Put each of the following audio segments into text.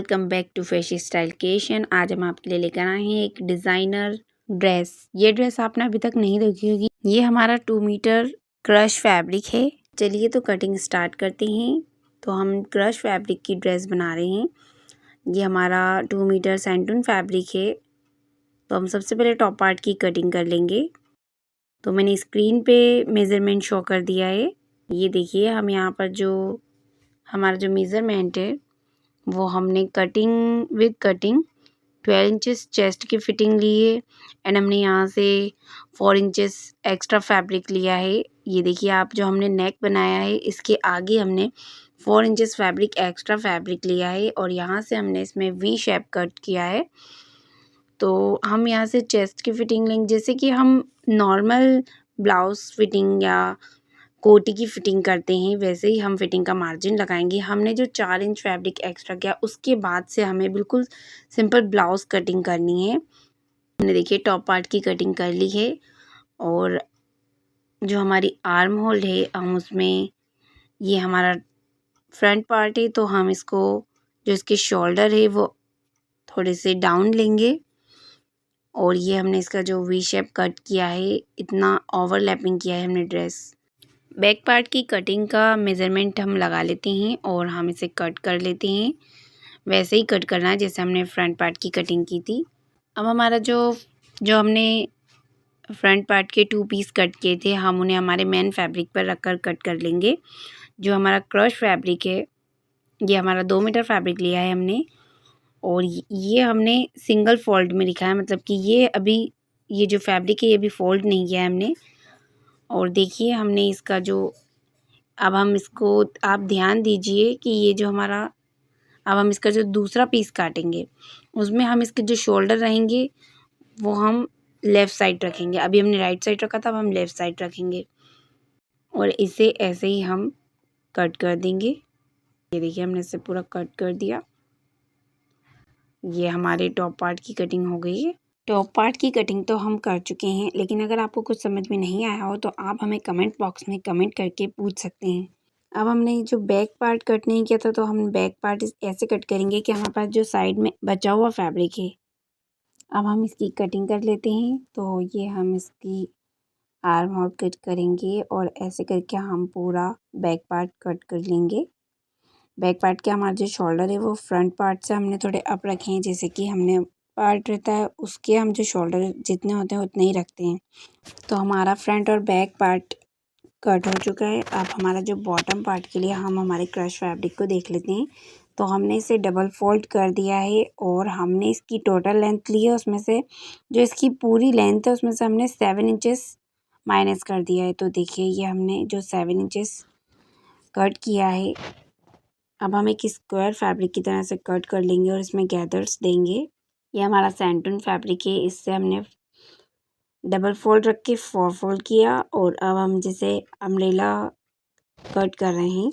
Welcome back to fashion style creation. आज हम आपके लिए लेकर आए हैं एक डिज़ाइनर ड्रेस। ये ड्रेस आपने अभी तक नहीं देखी होगी। ये हमारा 2 मीटर क्रश फैब्रिक है। चलिए तो कटिंग स्टार्ट करते हैं। तो हम क्रश फैब्रिक की ड्रेस बना रहे हैं। ये हमारा 2 मीटर सैंटून फैब्रिक है। तो हम सबसे पहले टॉप पार्ट की कटिंग कर लेंगे। तो मैंने स्क्रीन पे मेज़रमेंट शो कर दिया है। ये देखिए, हम यहाँ पर जो हमारा जो मेज़रमेंट है वो हमने cutting with cutting 12 inches chest की फिटिंग ली है एंड हमने यहाँ से 4 इंचेस एक्स्ट्रा फैब्रिक लिया है। ये देखिए, आप जो हमने नेक बनाया है इसके आगे हमने 4 इंचेस फैब्रिक एक्स्ट्रा फैब्रिक लिया है और यहाँ से हमने इसमें वी शेप कट किया है। तो हम यहाँ से चेस्ट की फिटिंग लेंगे, जैसे कि हम नॉर्मल ब्लाउज फिटिंग या कोटी की फिटिंग करते हैं वैसे ही हम फिटिंग का मार्जिन लगाएंगे। हमने जो 4 इंच फैब्रिक एक्स्ट्रा किया उसके बाद से हमें बिल्कुल सिंपल ब्लाउज कटिंग करनी है। हमने देखिए टॉप पार्ट की कटिंग कर ली है और जो हमारी आर्म होल है हम उसमें, ये हमारा फ्रंट पार्ट है तो हम इसको जो इसके शोल्डर है वो थोड़े से डाउन लेंगे और ये हमने इसका जो वी शेप कट किया है, इतना ओवरलैपिंग किया है हमने ड्रेस। बैक पार्ट की कटिंग का मेज़रमेंट हम लगा लेते हैं और हम इसे कट कर लेते हैं। वैसे ही कट करना है जैसे हमने फ्रंट पार्ट की कटिंग की थी। अब हमारा जो हमने फ्रंट पार्ट के 2 पीस कट किए थे, हम उन्हें हमारे मेन फैब्रिक पर रखकर कट कर लेंगे। जो हमारा क्रश फैब्रिक है, ये हमारा 2 मीटर फैब्रिक लिया है हमने और ये हमने सिंगल फोल्ड में लिखा है, मतलब कि ये जो फैब्रिक है ये भी फोल्ड नहीं किया है हमने। और देखिए, हमने इसका जो, अब हम इसको, आप ध्यान दीजिए कि ये जो हमारा, अब हम इसका जो दूसरा पीस काटेंगे उसमें हम इसके जो शोल्डर रहेंगे वो हम लेफ़्ट साइड रखेंगे। अभी हमने राइट साइड रखा था, अब हम लेफ़्ट साइड रखेंगे और इसे ऐसे ही हम कट कर देंगे। ये देखिए, हमने इसे पूरा कट कर दिया। ये हमारे टॉप पार्ट की कटिंग हो गई है। टॉप पार्ट की कटिंग तो हम कर चुके हैं, लेकिन अगर आपको कुछ समझ में नहीं आया हो तो आप हमें कमेंट बॉक्स में कमेंट करके पूछ सकते हैं। अब हमने जो बैक पार्ट कट नहीं किया था तो हम बैक पार्ट ऐसे कट करेंगे कि हमारे पास जो साइड में बचा हुआ फैब्रिक है, अब हम इसकी कटिंग कर लेते हैं। तो ये हम इसकी आर्म होल कट करेंगे और ऐसे करके हम पूरा बैक पार्ट कट कर लेंगे। बैक पार्ट के हमारा जो शोल्डर है वो फ्रंट पार्ट से हमने थोड़े अप रखे हैं, जैसे कि हमने पार्ट रहता है उसके हम जो शोल्डर जितने होते हैं उतने ही रखते हैं। तो हमारा फ्रंट और बैक पार्ट कट हो चुका है। अब हमारा जो बॉटम पार्ट के लिए हम हमारे क्रश फैब्रिक को देख लेते हैं। तो हमने इसे डबल फोल्ड कर दिया है और हमने इसकी टोटल लेंथ ली है, उसमें से जो इसकी पूरी लेंथ है उसमें से हमने 7 इंचेस माइनस कर दिया है। तो देखिए, ये हमने जो 7 इंचेस कट किया है, अब हम एक स्क्वायर फैब्रिक की तरह से कट कर लेंगे और इसमें गैदर्स देंगे। ये हमारा सैंटून फैब्रिक है, इससे हमने डबल फोल्ड रख के 4 फोल्ड किया और अब हम जैसे अम्ब्रेला कट कर रहे हैं,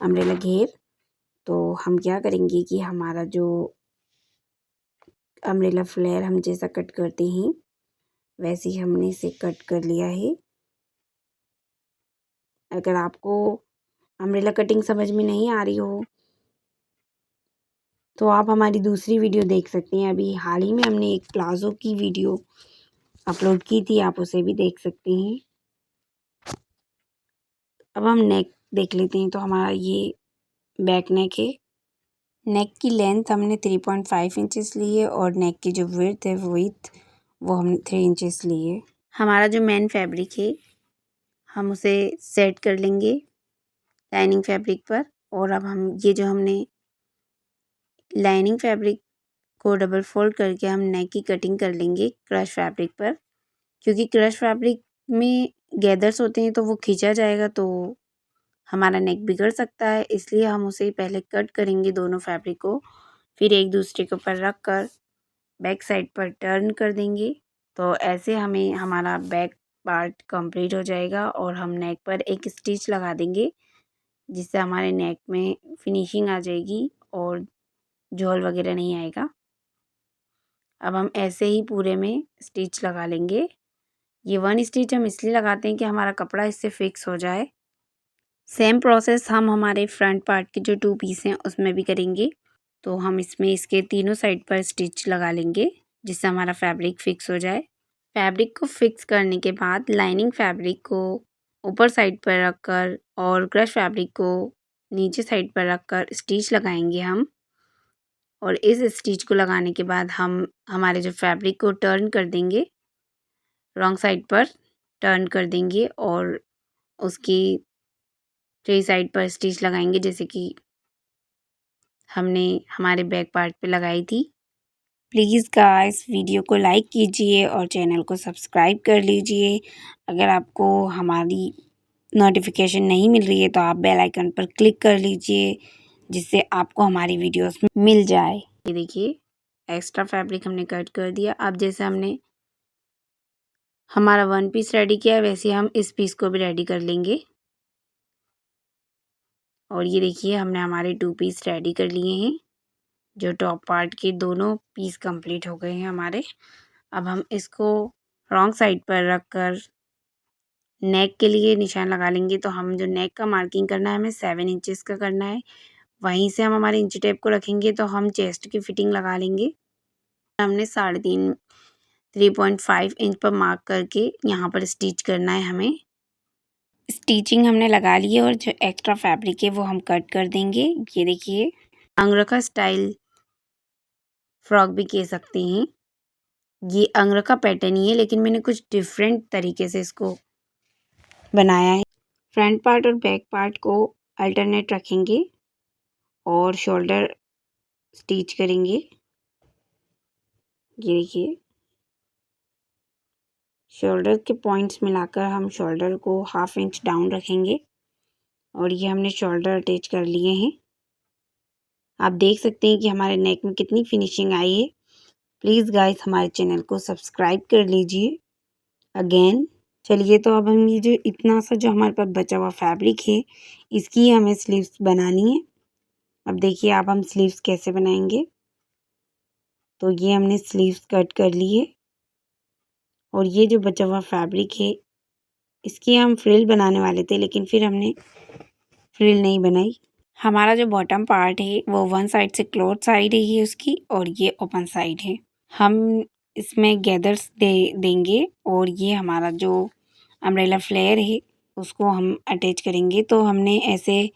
अम्ब्रेला घेर, तो हम क्या करेंगे कि हमारा जो अम्ब्रेला फ्लेयर हम जैसा कट करते हैं वैसे ही हमने इसे कट कर लिया है। अगर आपको अम्ब्रेला कटिंग समझ में नहीं आ रही हो तो आप हमारी दूसरी वीडियो देख सकते हैं। अभी हाल ही में हमने एक प्लाज़ो की वीडियो अपलोड की थी, आप उसे भी देख सकते हैं। अब हम नेक देख लेते हैं। तो हमारा ये बैक नेक है। नेक की लेंथ हमने 3.5 इंचेस ली है और नेक की जो विड्थ है वो हमने 3 इंचेस ली है। हमारा जो मेन फैब्रिक है हम उसे सेट कर लेंगे लाइनिंग फैब्रिक पर और अब हम ये जो हमने लाइनिंग फैब्रिक को डबल फोल्ड करके हम नेक की कटिंग कर लेंगे क्रश फैब्रिक पर, क्योंकि क्रश फैब्रिक में गैदर्स होते हैं तो वो खींचा जाएगा तो हमारा नेक बिगड़ सकता है, इसलिए हम उसे पहले कट करेंगे दोनों फैब्रिक को, फिर एक दूसरे के ऊपर रख कर बैक साइड पर टर्न कर देंगे। तो ऐसे हमें हमारा बैक पार्ट कंप्लीट हो जाएगा और हम नेक पर एक स्टिच लगा देंगे जिससे हमारे नेक में फिनिशिंग आ जाएगी और झोल वगैरह नहीं आएगा। अब हम ऐसे ही पूरे में स्टिच लगा लेंगे। ये 1 स्टिच हम इसलिए लगाते हैं कि हमारा कपड़ा इससे फिक्स हो जाए। सेम प्रोसेस हम हमारे फ्रंट पार्ट के जो 2 पीस हैं उसमें भी करेंगे। तो हम इसमें इसके तीनों साइड पर स्टिच लगा लेंगे जिससे हमारा फैब्रिक फिक्स हो जाए। फैब्रिक को फिक्स करने के बाद लाइनिंग फैब्रिक को ऊपर साइड पर रखकर और क्रश फैब्रिक को नीचे साइड पर रखकर स्टिच लगाएंगे हम। और इस स्टिच को लगाने के बाद हम हमारे जो फैब्रिक को टर्न कर देंगे, रॉन्ग साइड पर टर्न कर देंगे और उसकी 3 साइड पर स्टिच लगाएंगे जैसे कि हमने हमारे बैक पार्ट पे लगाई थी। प्लीज़ गाइस वीडियो को लाइक कीजिए और चैनल को सब्सक्राइब कर लीजिए। अगर आपको हमारी नोटिफिकेशन नहीं मिल रही है तो आप बेल आइकन पर क्लिक कर लीजिए जिससे आपको हमारी वीडियोस मिल जाए। ये देखिए एक्स्ट्रा फैब्रिक हमने कट कर दिया। अब जैसे हमने हमारा 1 पीस रेडी किया है वैसे हम इस पीस को भी रेडी कर लेंगे। और ये देखिए हमने हमारे 2 पीस रेडी कर लिए हैं। जो टॉप पार्ट के दोनों पीस कंप्लीट हो गए हैं हमारे। अब हम इसको रॉन्ग साइड पर रखकर नेक के लिए निशान लगा लेंगे। तो हम जो नेक का मार्किंग करना है हमें 7 इंचेस का करना है। वहीं से हम हमारे इंची टेप को रखेंगे तो हम चेस्ट की फिटिंग लगा लेंगे। हमने 3.5 3.5 इंच पर मार्क करके यहाँ पर स्टिच करना है हमें। स्टिचिंग हमने लगा ली है और जो एक्स्ट्रा फैब्रिक है वो हम कट कर देंगे। ये देखिए अंगरखा स्टाइल फ्रॉक भी कह सकते हैं। ये अंगरखा पैटर्न ही है लेकिन मैंने कुछ डिफरेंट तरीके से इसको बनाया है। फ्रंट पार्ट और बैक पार्ट को अल्टरनेट रखेंगे और शोल्डर स्टिच करेंगे। ये देखिए शोल्डर के पॉइंट्स मिलाकर हम शोल्डर को 1/2 इंच डाउन रखेंगे और ये हमने शोल्डर अटैच कर लिए हैं। आप देख सकते हैं कि हमारे नेक में कितनी फिनिशिंग आई है। प्लीज़ गाइस हमारे चैनल को सब्सक्राइब कर लीजिए अगेन। चलिए तो अब हम ये जो इतना सा जो हमारे पास बचा हुआ फैब्रिक है इसकी हमें स्लीव्स बनानी है। अब देखिए आप हम स्लीव्स कैसे बनाएंगे। तो ये हमने स्लीव्स कट कर लिए और ये जो बचा हुआ फैब्रिक है इसकी हम फ्रिल बनाने वाले थे लेकिन फिर हमने फ्रिल नहीं बनाई। हमारा जो बॉटम पार्ट है वो 1 साइड से क्लोज साइड है उसकी और ये ओपन साइड है। हम इसमें गैदर्स देंगे और ये हमारा जो अम्ब्रेला फ्लेयर है उसको हम अटैच करेंगे। तो हमने ऐसे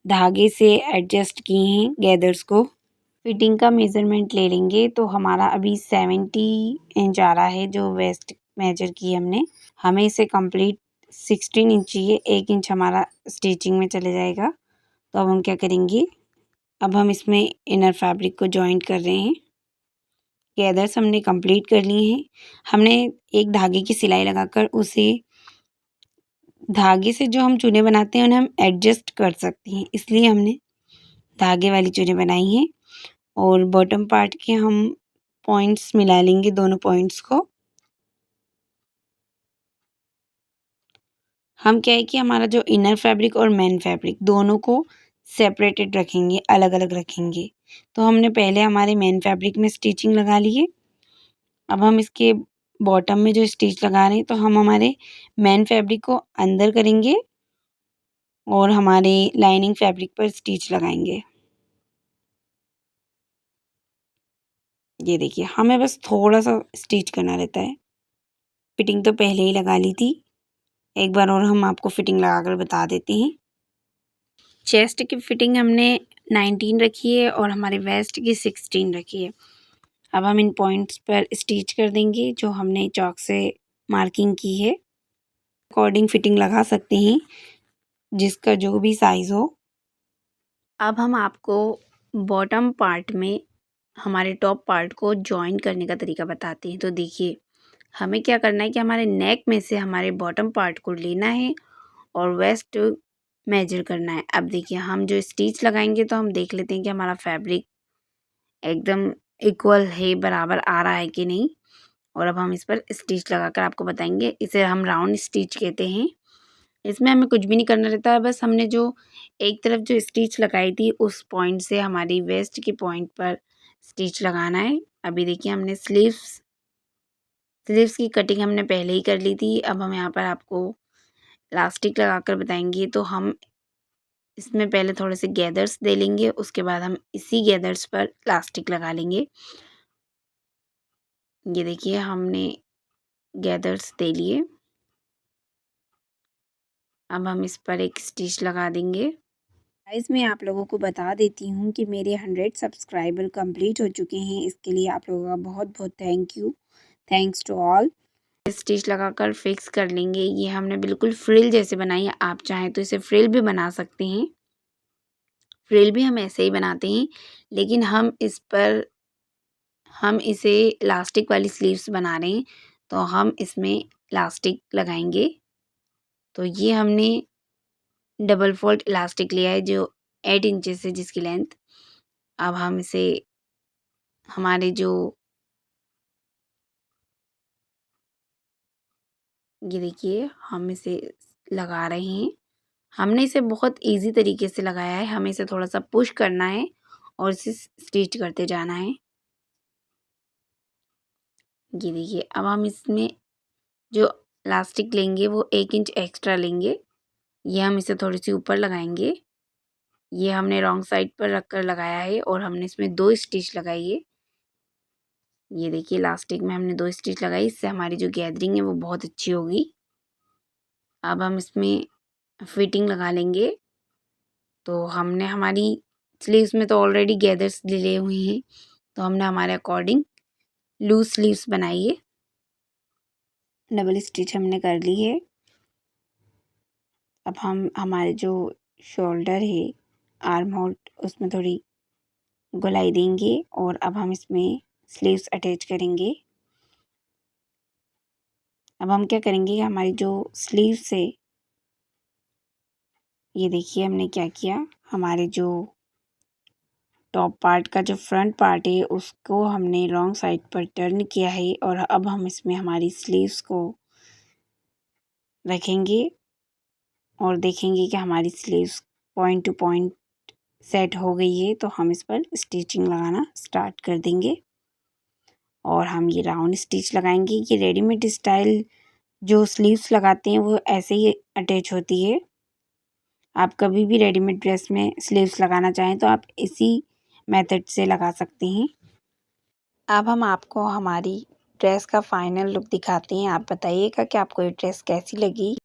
धागे से एडजस्ट किए हैं गैदर्स को। फिटिंग का मेज़रमेंट ले लेंगे तो हमारा अभी 70 इंच आ रहा है जो वेस्ट मेजर की हमने। हमें इसे कंप्लीट 16 इंच चाहिए। 1 इंच हमारा स्टिचिंग में चले जाएगा। तो अब हम क्या करेंगे, अब हम इसमें इनर फैब्रिक को जॉइंट कर रहे हैं। गैदर्स हमने कंप्लीट कर लिए हैं। हमने एक धागे की सिलाई लगाकर उसे धागे से जो हम चूने बनाते हैं उन्हें हम एडजस्ट कर सकते हैं, इसलिए हमने धागे वाली चूने बनाई हैं। और बॉटम पार्ट के हम पॉइंट्स मिला लेंगे दोनों पॉइंट्स को। हम क्या है कि हमारा जो इनर फैब्रिक और मेन फैब्रिक दोनों को सेपरेटेड रखेंगे, अलग अलग रखेंगे। तो हमने पहले हमारे मेन फैब्रिक में स्टिचिंग लगा ली है। अब हम इसके बॉटम में जो स्टिच लगा रहे हैं तो हम हमारे मेन फैब्रिक को अंदर करेंगे और हमारे लाइनिंग फैब्रिक पर स्टिच लगाएंगे। ये देखिए हमें बस थोड़ा सा स्टिच करना रहता है। फिटिंग तो पहले ही लगा ली थी, एक बार और हम आपको फिटिंग लगाकर बता देते हैं। चेस्ट की फिटिंग हमने 19 रखी है और हमारे वेस्ट की 16 रखी है। अब हम इन पॉइंट्स पर स्टिच कर देंगे जो हमने चॉक से मार्किंग की है। अकॉर्डिंग फिटिंग लगा सकते हैं जिसका जो भी साइज़ हो। अब हम आपको बॉटम पार्ट में हमारे टॉप पार्ट को जॉइन करने का तरीका बताते हैं। तो देखिए हमें क्या करना है कि हमारे नेक में से हमारे बॉटम पार्ट को लेना है और वेस्ट मेजर करना है। अब देखिए हम जो स्टिच लगाएंगे तो हम देख लेते हैं कि हमारा फैब्रिक एकदम इक्वल है, बराबर आ रहा है कि नहीं। और अब हम इस पर स्टिच लगाकर आपको बताएंगे। इसे हम राउंड स्टिच कहते हैं। इसमें हमें कुछ भी नहीं करना रहता है, बस हमने जो एक तरफ जो स्टिच लगाई थी उस पॉइंट से हमारी वेस्ट के पॉइंट पर स्टिच लगाना है। अभी देखिए हमने स्लीव्स की कटिंग हमने पहले ही कर ली थी। अब हम यहाँ पर आपको इलास्टिक लगाकर बताएंगे। तो हम इसमें पहले थोड़े से गैदर्स दे लेंगे, उसके बाद हम इसी गैदर्स पर इलास्टिक लगा लेंगे। ये देखिए हमने गैदर्स दे लिए। अब हम इस पर एक स्टिच लगा देंगे। गाइस मैं आप लोगों को बता देती हूँ कि मेरे 100 सब्सक्राइबर कंप्लीट हो चुके हैं। इसके लिए आप लोगों का बहुत बहुत thank you, thanks to all. Stitch लगाकर फिक्स कर लेंगे। ये हमने बिल्कुल फ्रिल जैसे बनाई है। आप चाहें तो इसे फ्रिल भी बना सकते हैं। फ्रिल भी हम ऐसे ही बनाते हैं, लेकिन हम इसे इलास्टिक वाली स्लीव्स बना रहे हैं, तो हम इसमें इलास्टिक लगाएंगे। तो ये हमने डबल फोल्ड इलास्टिक लिया है जो 8 इंचेस है जिसकी लेंथ। अब हम इसे हमारे जो ये देखिए हम इसे लगा रहे हैं। हमने इसे बहुत इजी तरीके से लगाया है। हमें इसे थोड़ा सा पुश करना है और इसे स्टिच करते जाना है। ये देखिए अब हम इसमें जो इलास्टिक लेंगे वो 1 इंच एक्स्ट्रा लेंगे। ये हम इसे थोड़ी सी ऊपर लगाएंगे। ये हमने रॉन्ग साइड पर रख कर लगाया है और हमने इसमें 2 स्टिच लगाई है। ये देखिए इलास्टिक में हमने 2 स्टिच लगाई, इससे हमारी जो गैदरिंग है वो बहुत अच्छी होगी। अब हम इसमें फिटिंग लगा लेंगे। तो हमने हमारी स्लीव्स में तो ऑलरेडी गैदर्स लिए हुए हैं, तो हमने हमारे अकॉर्डिंग लूज स्लीव्स बनाई है। डबल स्टिच हमने कर ली है। अब हम हमारे जो शोल्डर है, आर्म होल, उसमें थोड़ी गोलाई देंगे और अब हम इसमें स्लीव्स अटैच करेंगे। अब हम क्या करेंगे, हमारी जो स्लीव्स है, ये देखिए हमने क्या किया, हमारे जो टॉप पार्ट का जो फ्रंट पार्ट है उसको हमने रॉन्ग साइड पर टर्न किया है और अब हम इसमें हमारी स्लीव्स को रखेंगे और देखेंगे कि हमारी sleeves point two point set हो गई है। तो हम इस पर स्टिचिंग लगाना स्टार्ट कर देंगे और हम ये राउंड स्टिच लगाएंगे। ये रेडीमेड स्टाइल जो स्लीव्स लगाते हैं वो ऐसे ही अटैच होती है। आप कभी भी रेडीमेड ड्रेस में स्लीव्स लगाना चाहें तो आप इसी मेथड से लगा सकते हैं। अब हम आपको हमारी ड्रेस का फाइनल लुक दिखाते हैं। आप बताइएगा कि आपको ये ड्रेस कैसी लगी।